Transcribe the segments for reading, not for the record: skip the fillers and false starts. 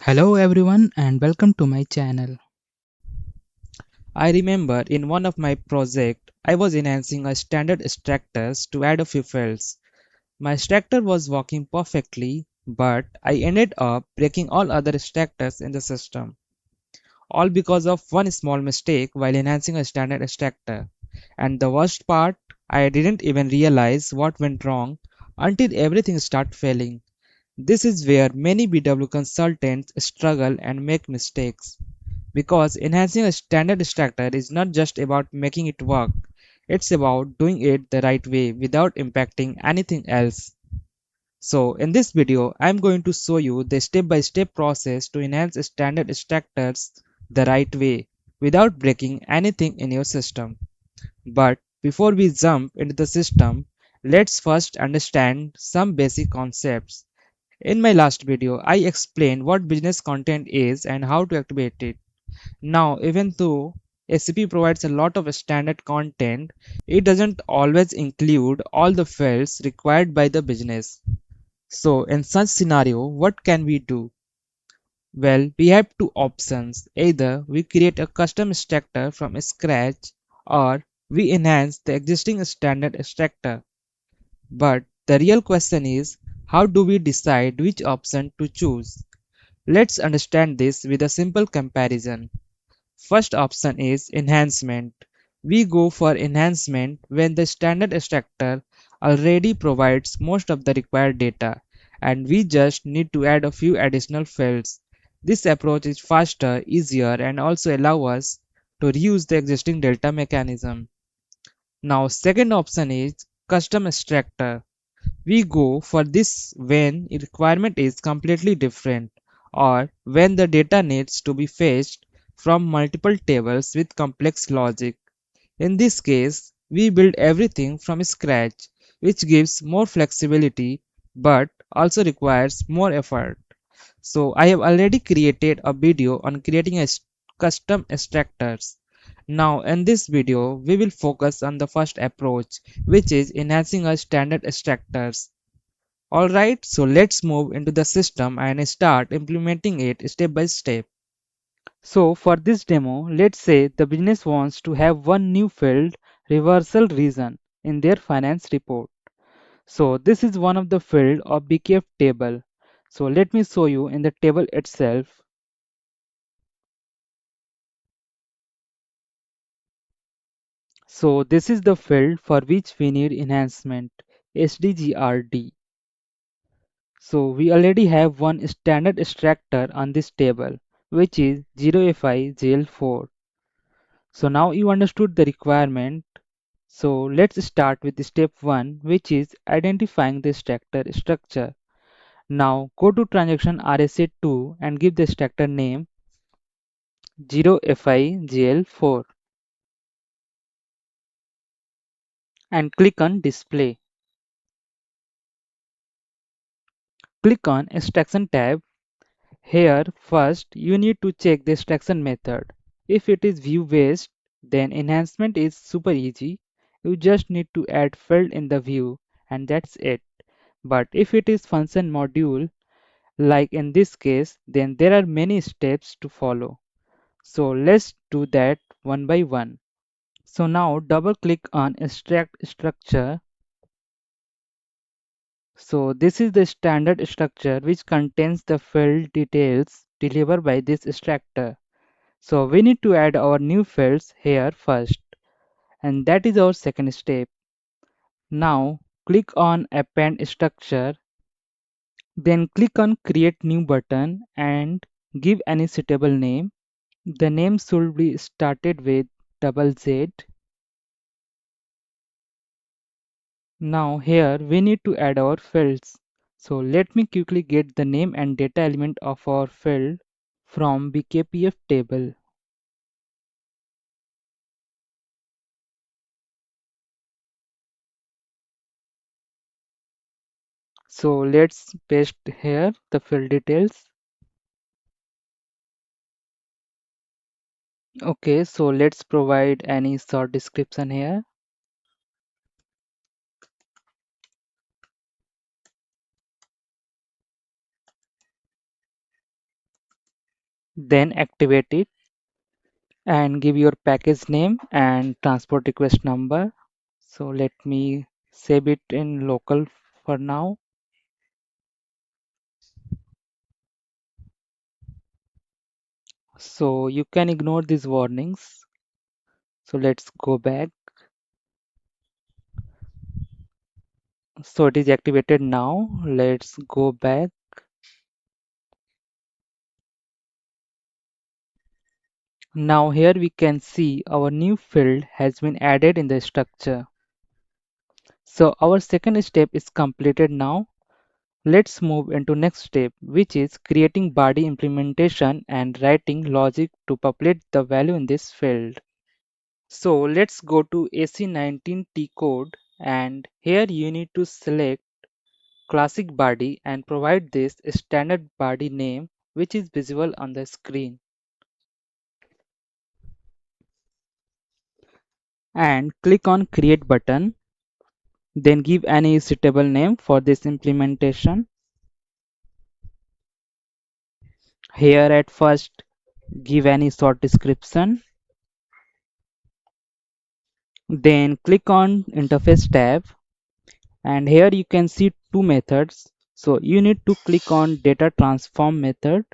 Hello everyone and welcome to my channel. I remember in one of my projects, I was enhancing a standard extractors to add a few fields. My extractor was working perfectly, but I ended up breaking all other extractors in the system. All because of one small mistake while enhancing a standard extractor. And the worst part, I didn't even realize what went wrong until everything started failing. This is where many BW consultants struggle and make mistakes. Because enhancing a standard extractor is not just about making it work, it's about doing it the right way without impacting anything else. So in this video, I'm going to show you the step-by-step process to enhance standard extractors the right way without breaking anything in your system. But before we jump into the system, let's first understand some basic concepts. In my last video, I explained what business content is and how to activate it. Now, even though SAP provides a lot of standard content, it doesn't always include all the fields required by the business. So, in such scenario, what can we do? Well, we have two options. Either we create a custom extractor from scratch or we enhance the existing standard extractor. But the real question is, how do we decide which option to choose? Let's understand this with a simple comparison. First option is enhancement. We go for enhancement when the standard extractor already provides most of the required data and we just need to add a few additional fields. This approach is faster, easier and also allow us to reuse the existing data mechanism. Now second option is custom extractor. We go for this when a requirement is completely different or when the data needs to be fetched from multiple tables with complex logic. In this case, we build everything from scratch, which gives more flexibility but also requires more effort. So I have already created a video on creating a custom extractors. Now in this video, we will focus on the first approach, which is enhancing our standard extractors. Alright, so let's move into the system and start implementing it step by step. So for this demo, let's say the business wants to have one new field, reversal reason, in their finance report. So this is one of the field of BKF table. So let me show you in the table itself. So this is the field for which we need enhancement, SDGRD. So we already have one standard extractor on this table, which is 0FI 4. So now you understood the requirement. So let's start with step 1, which is identifying the extractor structure. Now go to transaction RSA2 and give the extractor name 0FIGL4 and click on display. Click on extraction tab. Here first you need to check the extraction method. If it is view based, then enhancement is super easy. You just need to add field in the view and that's it. But if it is function module, like in this case, then there are many steps to follow. So let's do that one by one. So now double click on extract structure. So this is the standard structure which contains the field details delivered by this extractor. So we need to add our new fields here first, and that is our second step. Now click on append structure, then click on create new button and give any suitable name. The name should be started with double Z. Now here we need to add our fields. So let me quickly get the name and data element of our field from BKPF table. So let's paste here the field details. Okay, so let's provide any short description here. Then activate it and give your package name and transport request number. So let me save it in local for now. So you can ignore these warnings. So let's go back. So it is activated now. Let's go back. Now here we can see our new field has been added in the structure. So our second step is completed now. Let's move into next step, which is creating BADI implementation and writing logic to populate the value in this field. So let's go to AC19T code, and here you need to select classic BADI and provide this standard BADI name which is visible on the screen. And click on create button, then give any suitable name for this implementation. Here at first give any short description, then click on interface tab, and here you can see two methods. So you need to click on data transform method,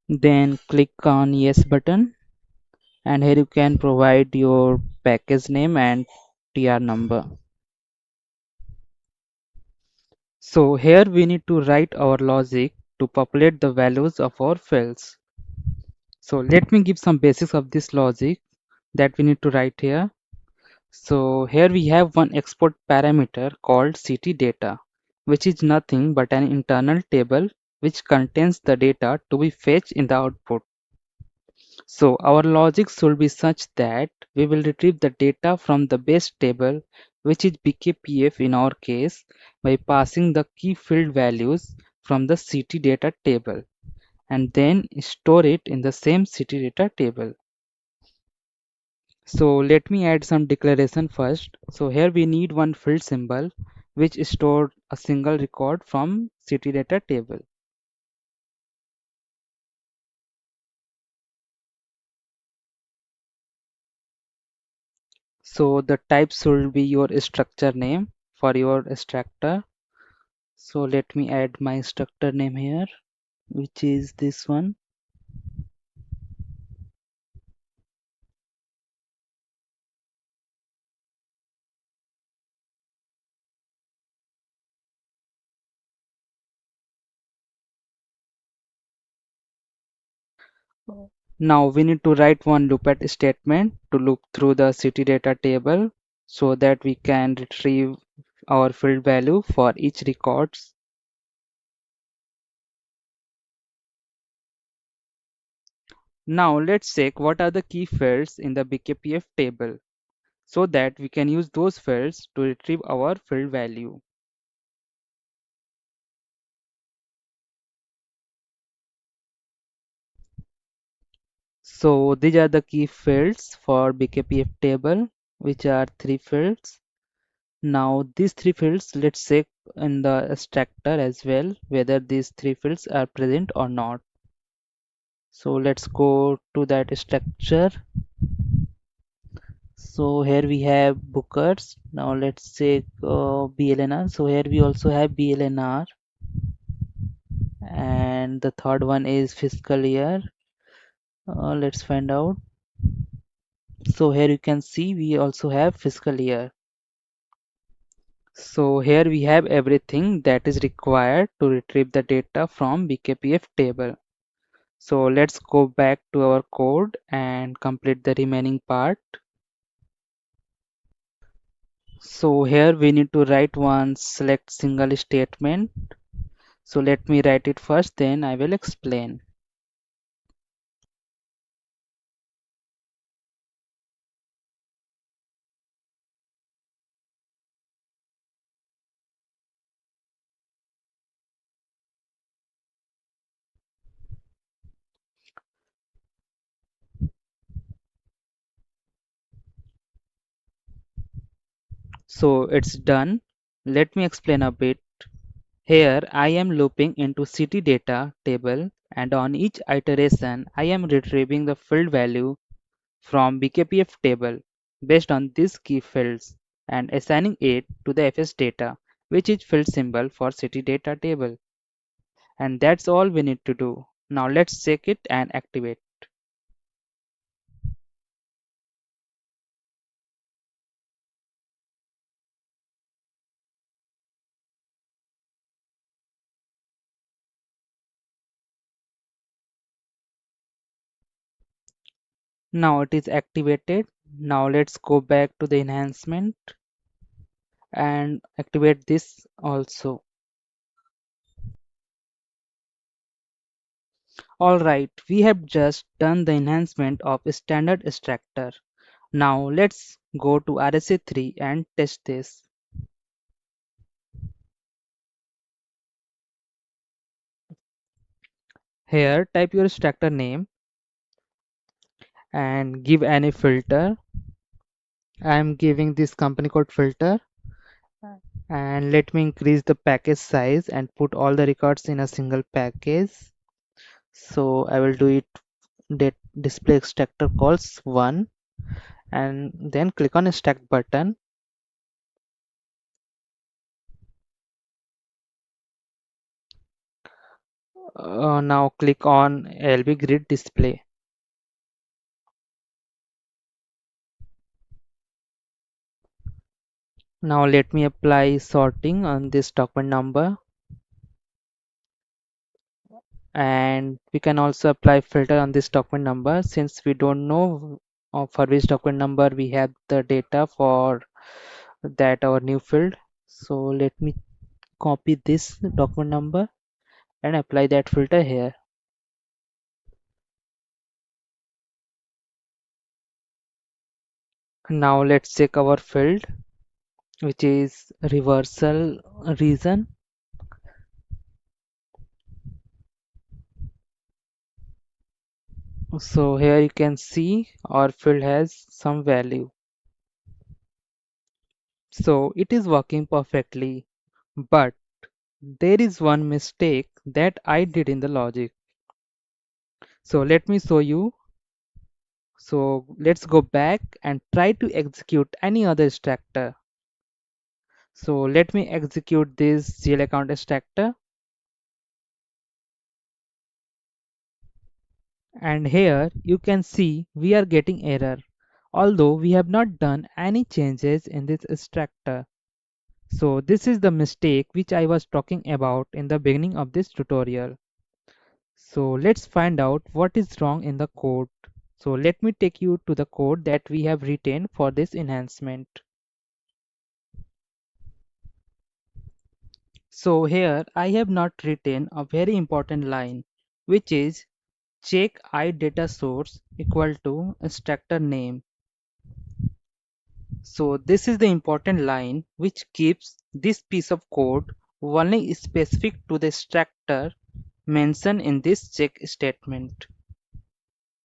then click on yes button, and here you can provide your package name and TR number. So here we need to write our logic to populate the values of our fields. So let me give some basics of this logic that we need to write here. So here we have one export parameter called CT data, which is nothing but an internal table which contains the data to be fetched in the output. So our logic should be such that we will retrieve the data from the base table, which is BKPF in our case, by passing the key field values from the CT data table and then store it in the same CT data table. So let me add some declaration first. So here we need one field symbol which stored a single record from CT data table. So the type should be your structure name for your extractor. So let me add my instructor name here, which is this one. Now we need to write one looped statement to loop through the city data table so that we can retrieve our field value for each records. Now let's check what are the key fields in the BKPF table so that we can use those fields to retrieve our field value. So these are the key fields for BKPF table, which are three fields. Now these three fields, let's check in the extractor as well whether these three fields are present or not. So let's go to that structure. So here we have bookers. Now let's check BLNR. So here we also have BLNR, and the third one is fiscal year. Let's find out. So here you can see we also have fiscal year. So here we have everything that is required to retrieve the data from BKPF table. So let's go back to our code and complete the remaining part. So here we need to write one select single statement. So let me write it first, then I will explain. So it's done. let me explain a bit. Here I am looping into city data table, and on each iteration I am retrieving the field value from BKPF table based on these key fields and assigning it to the FS data, which is field symbol for city data table. And that's all we need to do. Now let's check it and activate. Now it is activated. Now let's go back to the enhancement and activate this also. Alright, we have just done the enhancement of Standard Extractor. Now let's go to RSA3 and test this. Here type your extractor name and give any filter. I am giving this company code filter, and let me increase the package size and put all the records in a single package. So I will do it that display extractor calls 1 and then click on extract button. Now click on LB grid display. Now let me apply sorting on this document number, and we can also apply filter on this document number since we don't know for which document number we have the data for that our new field. So let me copy this document number and apply that filter here. Now let's check our field, which is reversal region. So here you can see our field has some value. So it is working perfectly, but there is one mistake that I did in the logic. So let me show you. So let's go back and try to execute any other extractor. So let me execute this GL account extractor. And here you can see we are getting error, although we have not done any changes in this extractor. So this is the mistake which I was talking about in the beginning of this tutorial. So let's find out what is wrong in the code. So let me take you to the code that we have written for this enhancement. So here I have not written a very important line, which is check iDataSource equal to extractor name. So this is the important line which keeps this piece of code only specific to the extractor mentioned in this check statement.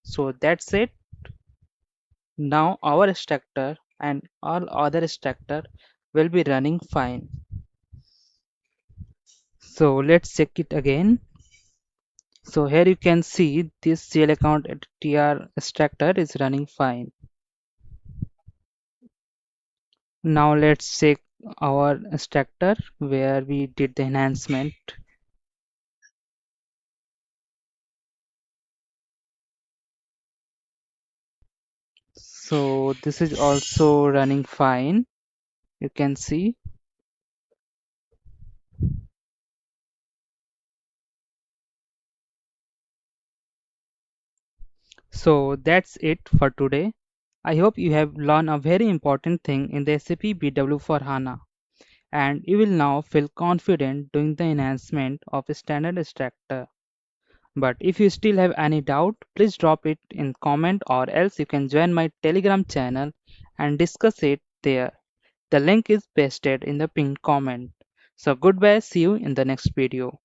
So that's it. Now our extractor and all other extractor will be running fine. So let's check it again. So here you can see this CL account at TR extractor is running fine. Now let's check our extractor where we did the enhancement. So this is also running fine. You can see. So that's it for today. I hope you have learned a very important thing in the SAP BW for HANA, and you will now feel confident doing the enhancement of a standard extractor. But if you still have any doubt, please drop it in comment, or else you can join my Telegram channel and discuss it there. The link is pasted in the pinned comment. So goodbye, see you in the next video.